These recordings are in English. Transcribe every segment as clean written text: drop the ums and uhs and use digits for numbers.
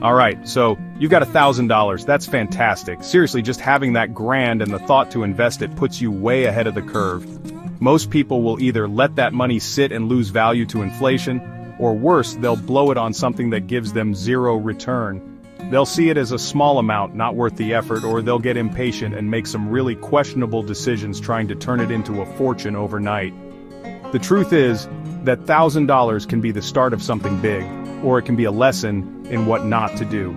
Alright, so you've got $1,000, that's fantastic. Seriously, just having that grand and the thought to invest it puts you way ahead of the curve. Most people will either let that money sit and lose value to inflation, or worse, they'll blow it on something that gives them zero return. They'll see it as a small amount, not worth the effort, or they'll get impatient and make some really questionable decisions trying to turn it into a fortune overnight. The truth is that $1,000 can be the start of something big, or it can be a lesson in what not to do.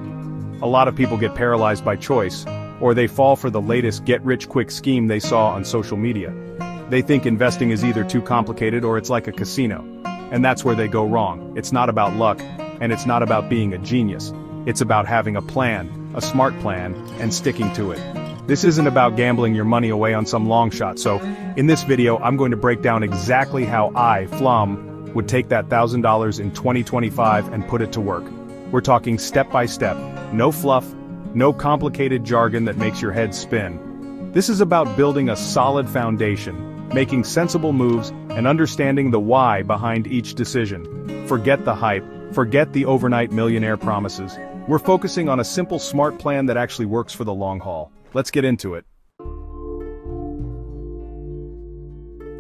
A lot of people get paralyzed by choice, or they fall for the latest get-rich-quick scheme they saw on social media. They think investing is either too complicated or it's like a casino. And that's where they go wrong. It's not about luck, and it's not about being a genius. It's about having a plan, a smart plan, and sticking to it. This isn't about gambling your money away on some long shot, so in this video I'm going to break down exactly how I, Flom, would take that $1,000 in 2025 and put it to work. We're talking step by step, no fluff, no complicated jargon that makes your head spin. This is about building a solid foundation, making sensible moves, and understanding the why behind each decision. Forget the hype, forget the overnight millionaire promises. We're focusing on a simple smart plan that actually works for the long haul. Let's get into it.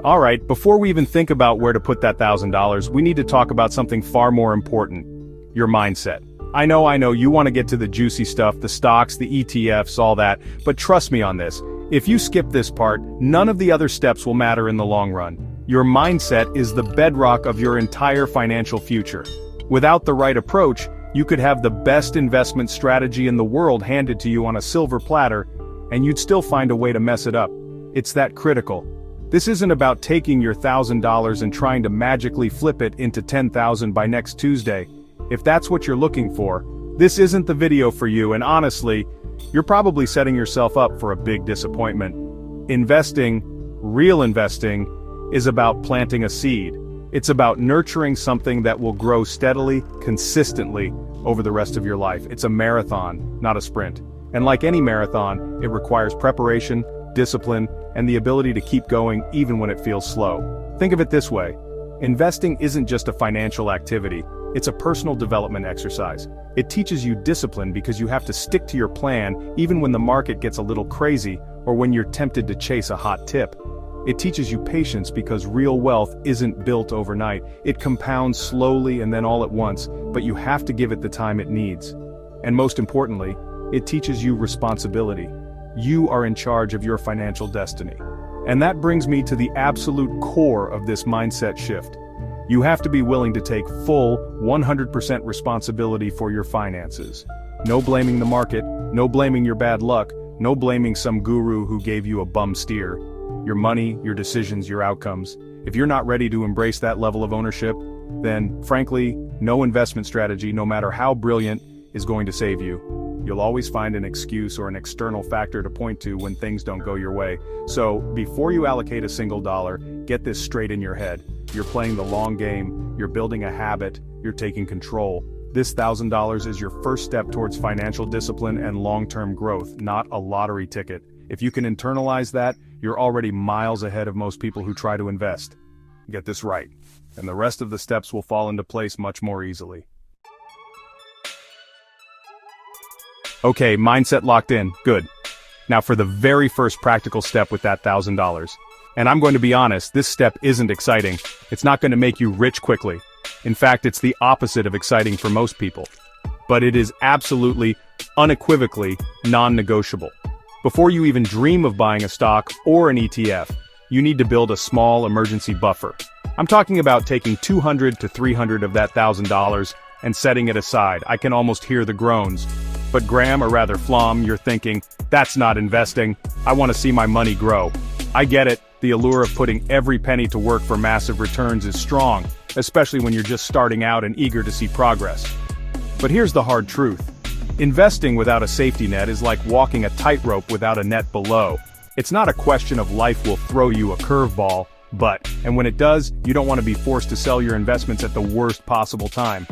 Alright, before we even think about where to put that $1,000, we need to talk about something far more important. Your mindset. I know, you want to get to the juicy stuff, the stocks, the ETFs, all that, but trust me on this. If you skip this part, none of the other steps will matter in the long run. Your mindset is the bedrock of your entire financial future. Without the right approach, you could have the best investment strategy in the world handed to you on a silver platter, and you'd still find a way to mess it up. It's that critical. This isn't about taking your $1,000 and trying to magically flip it into $10,000 by next Tuesday. If that's what you're looking for, this isn't the video for you, and honestly, you're probably setting yourself up for a big disappointment. Investing, real investing, is about planting a seed. It's about nurturing something that will grow steadily, consistently, over the rest of your life. It's a marathon, not a sprint. And like any marathon, it requires preparation, discipline, and the ability to keep going even when it feels slow. Think of it this way. Investing isn't just a financial activity, it's a personal development exercise. It teaches you discipline because you have to stick to your plan even when the market gets a little crazy or when you're tempted to chase a hot tip. It teaches you patience because real wealth isn't built overnight. It compounds slowly and then all at once, but you have to give it the time it needs. And most importantly, it teaches you responsibility. You are in charge of your financial destiny. And that brings me to the absolute core of this mindset shift. You have to be willing to take full, 100% responsibility for your finances. No blaming the market, no blaming your bad luck, no blaming some guru who gave you a bum steer. Your money, your decisions, your outcomes. If you're not ready to embrace that level of ownership, then, frankly, no investment strategy, no matter how brilliant, is going to save you. You'll always find an excuse or an external factor to point to when things don't go your way. So, before you allocate a single dollar, get this straight in your head. You're playing the long game, you're building a habit, you're taking control. This $1,000 is your first step towards financial discipline and long-term growth, not a lottery ticket. If you can internalize that, you're already miles ahead of most people who try to invest. Get this right, and the rest of the steps will fall into place much more easily. Okay, mindset locked in, good. Now for the very first practical step with that $1,000. And I'm going to be honest, this step isn't exciting. It's not going to make you rich quickly. In fact, it's the opposite of exciting for most people. But it is absolutely, unequivocally, non-negotiable. Before you even dream of buying a stock or an ETF, you need to build a small emergency buffer. I'm talking about taking $200 to $300 of that $1,000 and setting it aside. I can almost hear the groans. But Graham, or rather Flom, you're thinking, that's not investing. I want to see my money grow. I get it, the allure of putting every penny to work for massive returns is strong, especially when you're just starting out and eager to see progress. But here's the hard truth. Investing without a safety net is like walking a tightrope without a net below. It's not a question of life will throw you a curveball, and when it does, you don't want to be forced to sell your investments at the worst possible time.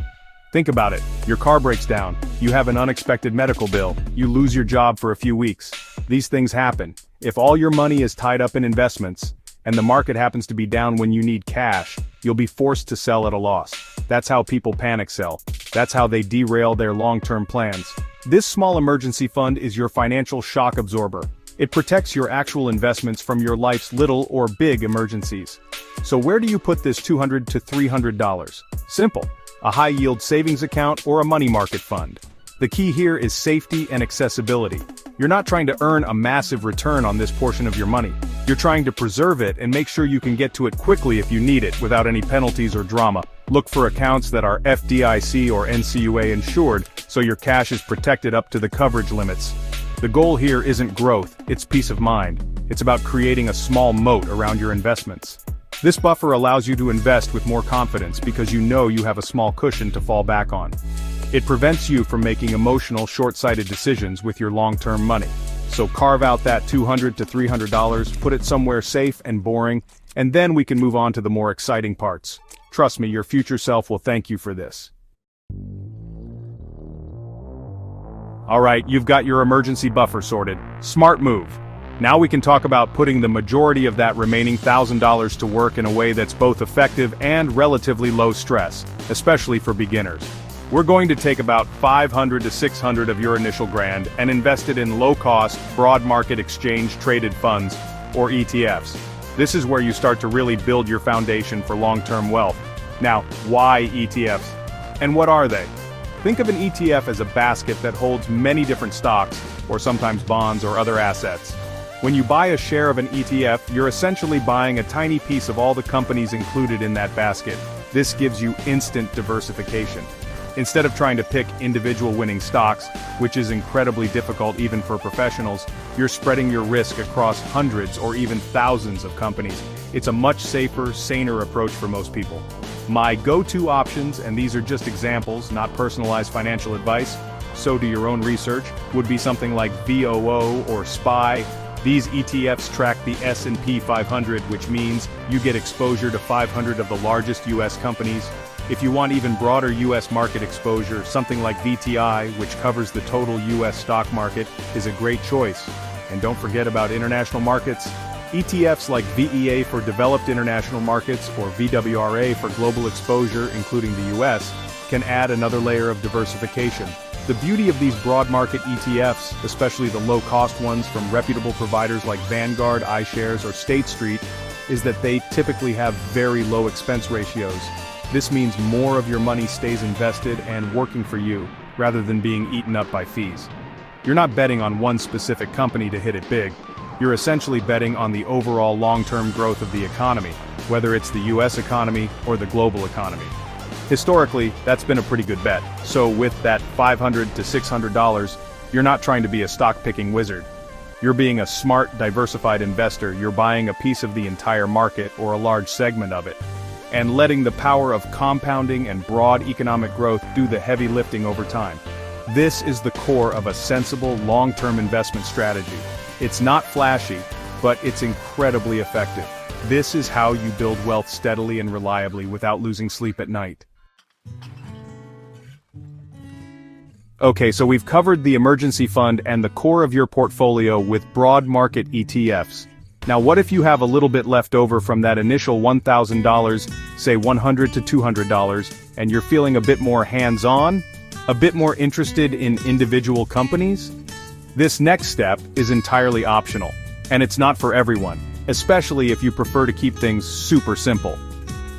Think about it, your car breaks down, you have an unexpected medical bill, you lose your job for a few weeks. These things happen. If all your money is tied up in investments, and the market happens to be down when you need cash, you'll be forced to sell at a loss. That's how people panic sell. That's how they derail their long-term plans. This small emergency fund is your financial shock absorber. It protects your actual investments from your life's little or big emergencies. So where do you put this $200 to $300? Simple. A high-yield savings account or a money market fund. The key here is safety and accessibility. You're not trying to earn a massive return on this portion of your money. You're trying to preserve it and make sure you can get to it quickly if you need it without any penalties or drama. Look for accounts that are FDIC or NCUA insured, so your cash is protected up to the coverage limits. The goal here isn't growth, it's peace of mind. It's about creating a small moat around your investments. This buffer allows you to invest with more confidence because you know you have a small cushion to fall back on. It prevents you from making emotional, short-sighted decisions with your long-term money. So carve out that $200 to $300, put it somewhere safe and boring, and then we can move on to the more exciting parts. Trust me, your future self will thank you for this. Alright, you've got your emergency buffer sorted. Smart move. Now we can talk about putting the majority of that remaining $1,000 to work in a way that's both effective and relatively low stress, especially for beginners. We're going to take about $500 to $600 of your initial grand and invest it in low-cost, broad market exchange-traded funds, or ETFs. This is where you start to really build your foundation for long-term wealth. Now, why ETFs? And what are they? Think of an ETF as a basket that holds many different stocks, or sometimes bonds or other assets. When you buy a share of an ETF, you're essentially buying a tiny piece of all the companies included in that basket. This gives you instant diversification. Instead of trying to pick individual winning stocks, which is incredibly difficult even for professionals, you're spreading your risk across hundreds or even thousands of companies. It's a much safer, saner approach for most people. My go-to options, and these are just examples, not personalized financial advice, so do your own research, would be something like VOO or SPY. These ETFs track the S&P 500, which means you get exposure to 500 of the largest US companies. If you want even broader US market exposure, something like VTI, which covers the total US stock market, is a great choice. And don't forget about international markets. ETFs like VEA for developed international markets or VWRA for global exposure, including the US, can add another layer of diversification. The beauty of these broad market ETFs, especially the low-cost ones from reputable providers like Vanguard, iShares, or State Street, is that they typically have very low expense ratios. This means more of your money stays invested and working for you, rather than being eaten up by fees. You're not betting on one specific company to hit it big. You're essentially betting on the overall long-term growth of the economy, whether it's the US economy or the global economy. Historically, that's been a pretty good bet. So with that $500 to $600, you're not trying to be a stock-picking wizard. You're being a smart, diversified investor. You're buying a piece of the entire market or a large segment of it, and letting the power of compounding and broad economic growth do the heavy lifting over time. This is the core of a sensible, long-term investment strategy. It's not flashy, but it's incredibly effective. This is how you build wealth steadily and reliably without losing sleep at night. Okay, so we've covered the emergency fund and the core of your portfolio with broad market ETFs. Now what if you have a little bit left over from that initial $1,000, say $100 to $200, and you're feeling a bit more hands-on? A bit more interested in individual companies? This next step is entirely optional, and it's not for everyone, especially if you prefer to keep things super simple.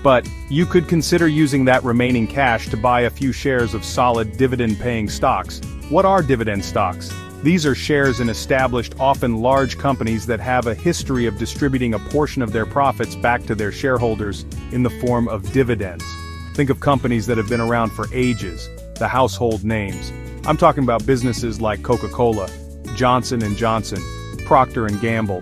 But you could consider using that remaining cash to buy a few shares of solid dividend-paying stocks. What are dividend stocks? These are shares in established, often large companies that have a history of distributing a portion of their profits back to their shareholders in the form of dividends. Think of companies that have been around for ages, the household names. I'm talking about businesses like Coca-Cola, Johnson & Johnson, Procter & Gamble.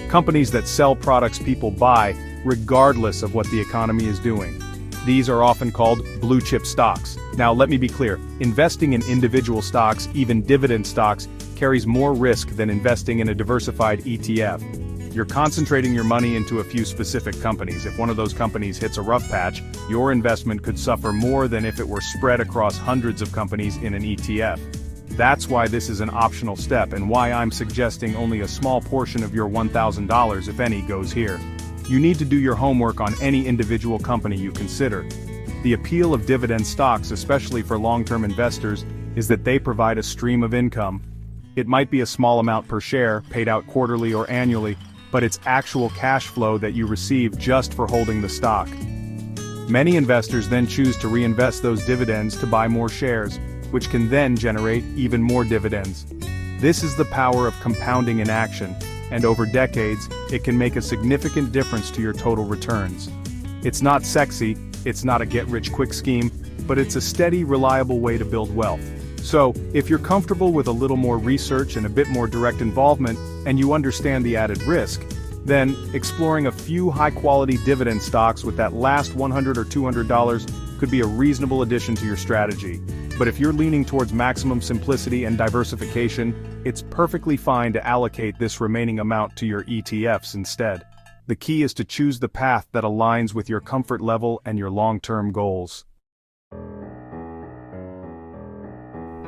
Companies that sell products people buy, regardless of what the economy is doing. These are often called blue-chip stocks. Now let me be clear, investing in individual stocks, even dividend stocks, carries more risk than investing in a diversified ETF. You're concentrating your money into a few specific companies. If one of those companies hits a rough patch, your investment could suffer more than if it were spread across hundreds of companies in an ETF. That's why this is an optional step and why I'm suggesting only a small portion of your $1,000, if any, goes here. you need to do your homework on any individual company you consider. The appeal of dividend stocks, especially for long-term investors, is that they provide a stream of income. It might be a small amount per share, paid out quarterly or annually, but it's actual cash flow that you receive just for holding the stock. Many investors then choose to reinvest those dividends to buy more shares, which can then generate even more dividends. This is the power of compounding in action, and over decades, it can make a significant difference to your total returns. It's not sexy, it's not a get-rich-quick scheme, but it's a steady, reliable way to build wealth. So, if you're comfortable with a little more research and a bit more direct involvement, and you understand the added risk, then exploring a few high-quality dividend stocks with that last $100 or $200 could be a reasonable addition to your strategy. But if you're leaning towards maximum simplicity and diversification, it's perfectly fine to allocate this remaining amount to your ETFs instead. The key is to choose the path that aligns with your comfort level and your long-term goals.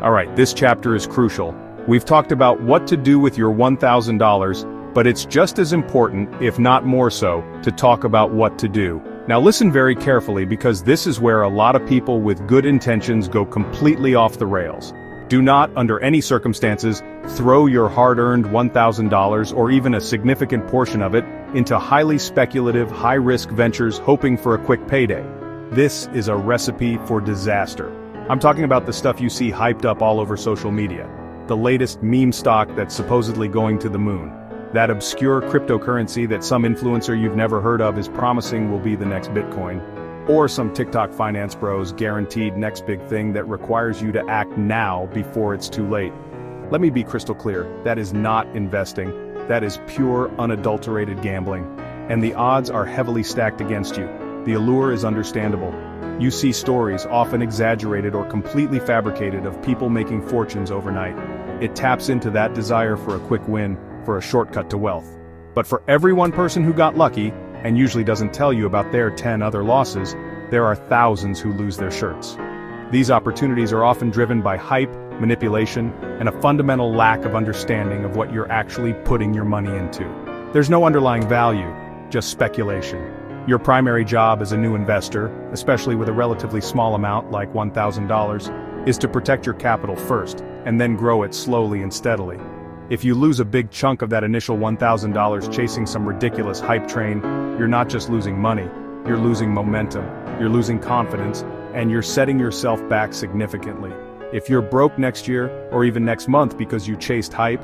Alright, this chapter is crucial. We've talked about what to do with your $1,000, but it's just as important, if not more so, to talk about what to do. Now listen very carefully, because this is where a lot of people with good intentions go completely off the rails. Do not, under any circumstances, throw your hard-earned $1,000 or even a significant portion of it into highly speculative, high-risk ventures hoping for a quick payday. This is a recipe for disaster. I'm talking about the stuff you see hyped up all over social media. The latest meme stock that's supposedly going to the moon. That obscure cryptocurrency that some influencer you've never heard of is promising will be the next Bitcoin. Or some TikTok finance bros guaranteed next big thing that requires you to act now before it's too late. Let me be crystal clear, that is not investing. That is pure, unadulterated gambling. And the odds are heavily stacked against you. The allure is understandable. You see stories, often exaggerated or completely fabricated, of people making fortunes overnight. It taps into that desire for a quick win, for a shortcut to wealth. But for every one person who got lucky, and usually doesn't tell you about their 10 other losses, there are thousands who lose their shirts. These opportunities are often driven by hype, manipulation, and a fundamental lack of understanding of what you're actually putting your money into. There's no underlying value, just speculation. Your primary job as a new investor, especially with a relatively small amount like $1,000, is to protect your capital first, and then grow it slowly and steadily. If you lose a big chunk of that initial $1,000 chasing some ridiculous hype train, you're not just losing money, you're losing momentum, you're losing confidence, and you're setting yourself back significantly. If you're broke next year, or even next month because you chased hype,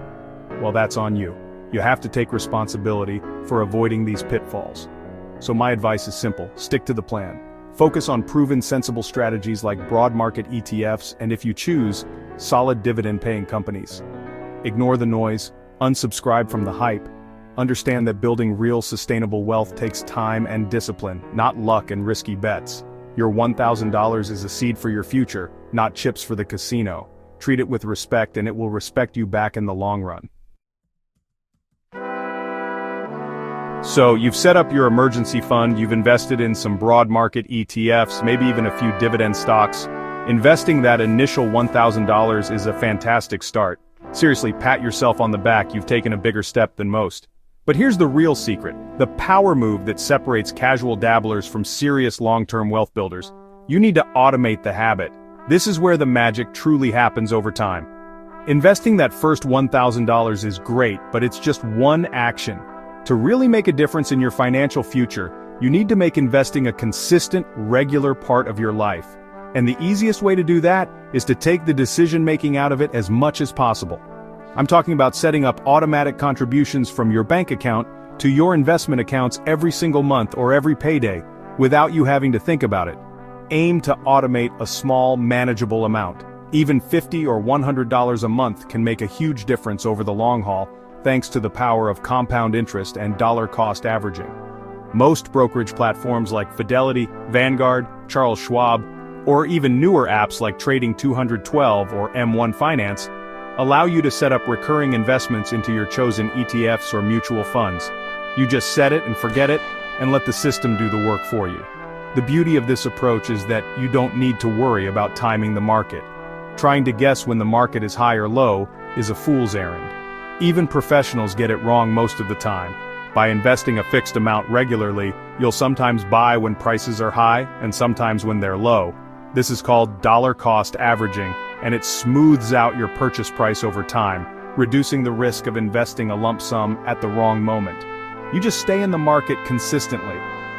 well, that's on you. You have to take responsibility for avoiding these pitfalls. So my advice is simple: stick to the plan. Focus on proven, sensible strategies like broad market ETFs, and if you choose, solid dividend-paying companies. Ignore the noise, unsubscribe from the hype. Understand that building real sustainable wealth takes time and discipline, not luck and risky bets. Your $1,000 is a seed for your future, not chips for the casino. Treat it with respect and it will respect you back in the long run. So, you've set up your emergency fund, you've invested in some broad market ETFs, maybe even a few dividend stocks. Investing that initial $1,000 is a fantastic start. Seriously, pat yourself on the back, you've taken a bigger step than most. But here's the real secret, the power move that separates casual dabblers from serious long-term wealth builders. You need to automate the habit. This is where the magic truly happens over time. Investing that first $1,000 is great, but it's just one action. To really make a difference in your financial future, you need to make investing a consistent, regular part of your life. And the easiest way to do that is to take the decision-making out of it as much as possible. I'm talking about setting up automatic contributions from your bank account to your investment accounts every single month or every payday, without you having to think about it. Aim to automate a small, manageable amount. Even $50 or $100 a month can make a huge difference over the long haul, thanks to the power of compound interest and dollar-cost averaging. Most brokerage platforms like Fidelity, Vanguard, Charles Schwab, or even newer apps like Trading 212 or M1 Finance, allow you to set up recurring investments into your chosen ETFs or mutual funds. You just set it and forget it, and let the system do the work for you. The beauty of this approach is that you don't need to worry about timing the market. Trying to guess when the market is high or low is a fool's errand. Even professionals get it wrong most of the time. By investing a fixed amount regularly, you'll sometimes buy when prices are high and sometimes when they're low. This is called dollar-cost averaging, and it smooths out your purchase price over time, reducing the risk of investing a lump sum at the wrong moment. You just stay in the market consistently.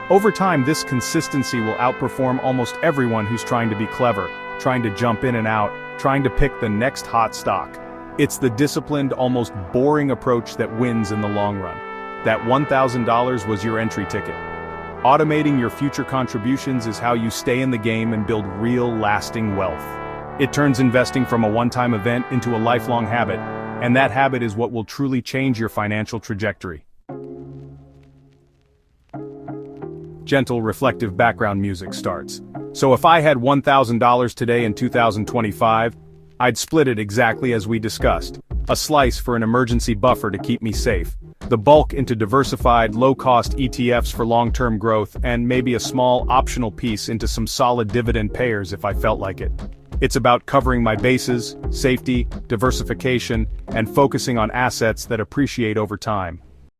Over time, this consistency will outperform almost everyone who's trying to be clever, trying to jump in and out, trying to pick the next hot stock. It's the disciplined, almost boring approach that wins in the long run. That $1,000 was your entry ticket. Automating your future contributions is how you stay in the game and build real, lasting wealth. It turns investing from a one-time event into a lifelong habit, and that habit is what will truly change your financial trajectory. Gentle, reflective background music starts. So if I had $1,000 today in 2025, I'd split it exactly as we discussed. A slice for an emergency buffer to keep me safe. The bulk into diversified, low-cost ETFs for long-term growth, and maybe a small, optional piece into some solid dividend payers if I felt like it. It's about covering my bases, safety, diversification, and focusing on assets that appreciate over time.